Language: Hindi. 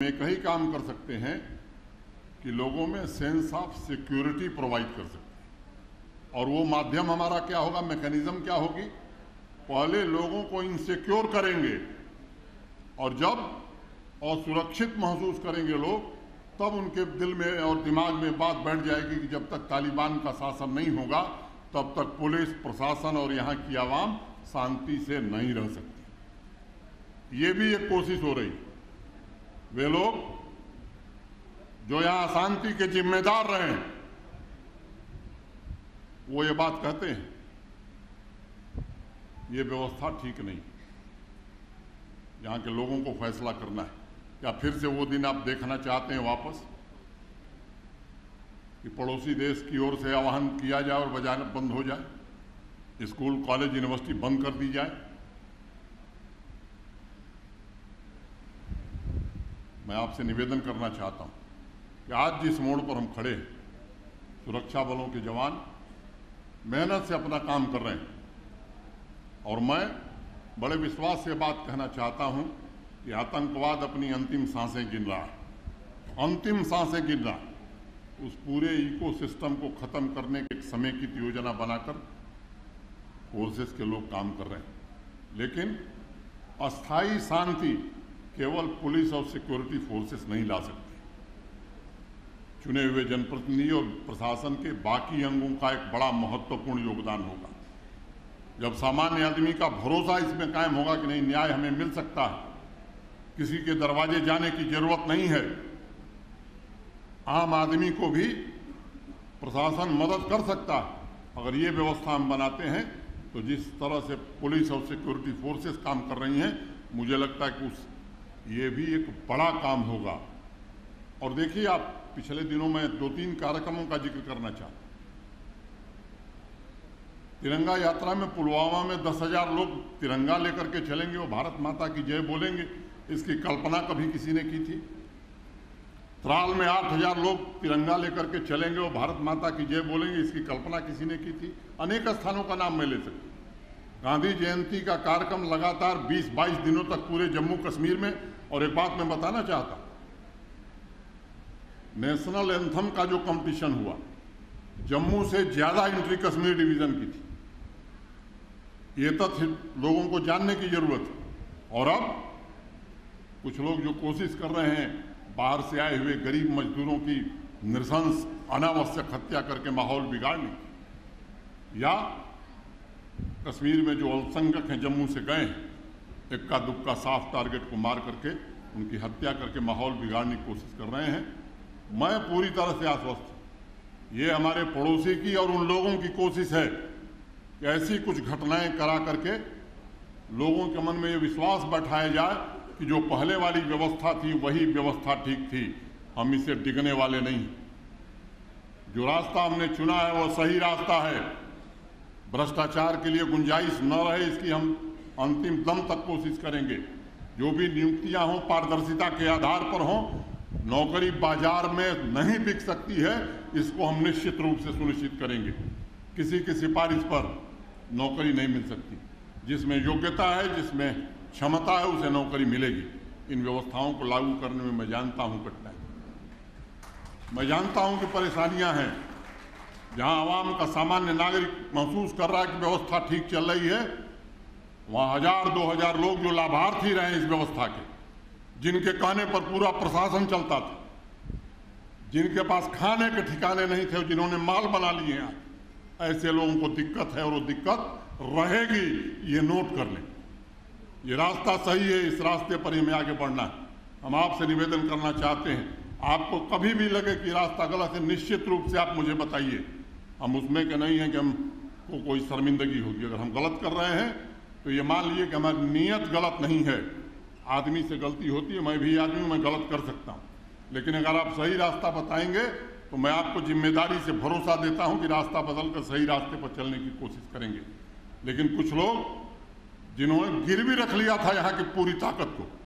एक ही काम कर सकते हैं कि लोगों में सेंस ऑफ सिक्योरिटी प्रोवाइड कर सकते हैं। और वो माध्यम हमारा क्या होगा, मैकेनिज्म क्या होगी? पहले लोगों को इनसिक्योर करेंगे और जब असुरक्षित महसूस करेंगे लोग, तब उनके दिल में और दिमाग में बात बैठ जाएगी कि जब तक तालिबान का शासन नहीं होगा तब तक पुलिस प्रशासन और यहाँ की आवाम शांति से नहीं रह सकती। ये भी एक कोशिश हो रही। वे लोग जो यहाँ शांति के जिम्मेदार रहे वो ये बात कहते हैं, ये व्यवस्था ठीक नहीं, यहाँ के लोगों को फैसला करना है। क्या फिर से वो दिन आप देखना चाहते हैं वापस कि पड़ोसी देश की ओर से आह्वान किया जाए और बजाना बंद हो जाए, स्कूल कॉलेज यूनिवर्सिटी बंद कर दी जाए? मैं आपसे निवेदन करना चाहता हूं कि आज जिस मोड़ पर हम खड़े हैं, सुरक्षा बलों के जवान मेहनत से अपना काम कर रहे हैं और मैं बड़े विश्वास से बात कहना चाहता हूं कि आतंकवाद अपनी अंतिम सांसें गिन रहा है, अंतिम सांसें गिन रहा है। उस पूरे इकोसिस्टम को खत्म करने की एक समेकित योजना बनाकर फोर्सेस के लोग काम कर रहे हैं, लेकिन अस्थायी शांति केवल पुलिस और सिक्योरिटी फोर्सेस नहीं ला सकते। चुने हुए जनप्रतिनिधि और प्रशासन के बाकी अंगों का एक बड़ा महत्वपूर्ण योगदान होगा। जब सामान्य आदमी का भरोसा इसमें कायम होगा कि नहीं, न्याय हमें मिल सकता है, किसी के दरवाजे जाने की जरूरत नहीं है, आम आदमी को भी प्रशासन मदद कर सकता है। अगर ये व्यवस्था हम बनाते हैं तो जिस तरह से पुलिस और सिक्योरिटी फोर्सेस काम कर रही हैं, मुझे लगता है कि ये भी एक बड़ा काम होगा। और देखिए, आप पिछले दिनों में 2-3 कार्यक्रमों का जिक्र करना चाहता हूं। तिरंगा यात्रा में पुलवामा में 10,000 लोग तिरंगा लेकर के चलेंगे, वो भारत माता की जय बोलेंगे, इसकी कल्पना कभी किसी ने की थी? त्राल में 8,000 लोग तिरंगा लेकर के चलेंगे, वो भारत माता की जय बोलेंगे, इसकी कल्पना किसी ने की थी? अनेक स्थानों का नाम मैं ले सकता हूं। गांधी जयंती का कार्यक्रम लगातार 20-22 दिनों तक पूरे जम्मू कश्मीर में। और एक बात मैं बताना चाहता हूं, नेशनल एंथम का जो कंपटीशन हुआ, जम्मू से ज्यादा एंट्री कश्मीर डिवीजन की थी। ये तथ्य लोगों को जानने की जरूरत है। और अब कुछ लोग जो कोशिश कर रहे हैं बाहर से आए हुए गरीब मजदूरों की नृशंस अनावश्यक हत्या करके माहौल बिगाड़ने की, या कश्मीर में जो अल्पसंख्यक हैं जम्मू से गए हैं, इक्का दुक्का साफ टारगेट को मार करके उनकी हत्या करके माहौल बिगाड़ने की कोशिश कर रहे हैं, मैं पूरी तरह से आश्वस्त हूं। ये हमारे पड़ोसी की और उन लोगों की कोशिश है कि ऐसी कुछ घटनाएं करा करके लोगों के मन में ये विश्वास बैठाया जाए कि जो पहले वाली व्यवस्था थी वही व्यवस्था ठीक थी, हम इसे डिगने वाले नहीं। जो रास्ता हमने चुना है वो सही रास्ता है। भ्रष्टाचार के लिए गुंजाइश न रहे, इसकी हम अंतिम दम तक कोशिश करेंगे। जो भी नियुक्तियां हों पारदर्शिता के आधार पर हों। नौकरी बाजार में नहीं बिक सकती है, इसको हम निश्चित रूप से सुनिश्चित करेंगे। किसी की सिफारिश पर नौकरी नहीं मिल सकती। जिसमें योग्यता है, जिसमें क्षमता है, उसे नौकरी मिलेगी। इन व्यवस्थाओं को लागू करने में मैं जानता हूं कठिनाई, मैं जानता हूं कि परेशानियां हैं। जहां आवाम का सामान्य नागरिक महसूस कर रहा है कि व्यवस्था ठीक चल रही है, वहां 1000-2000 लोग जो लाभार्थी रहे इस व्यवस्था के, जिनके कहने पर पूरा प्रशासन चलता था, जिनके पास खाने के ठिकाने नहीं थे, जिन्होंने माल बना लिए हैं, ऐसे लोगों को दिक्कत है और वो दिक्कत रहेगी। ये नोट कर लें। ये रास्ता सही है, इस रास्ते पर ही हमें आगे बढ़ना है। हम आपसे निवेदन करना चाहते हैं, आपको कभी भी लगे कि रास्ता गलत है, निश्चित रूप से आप मुझे बताइए। हम उसमें के नहीं हैं कि हमको कोई शर्मिंदगी होगी। अगर हम गलत कर रहे हैं तो ये मान लीजिए कि हमारी नीयत गलत नहीं है। आदमी से गलती होती है, मैं भी आदमी हूं, मैं गलत कर सकता हूं। लेकिन अगर आप सही रास्ता बताएंगे तो मैं आपको जिम्मेदारी से भरोसा देता हूं कि रास्ता बदल कर सही रास्ते पर चलने की कोशिश करेंगे। लेकिन कुछ लोग जिन्होंने गिरवी रख लिया था यहाँ की पूरी ताकत को,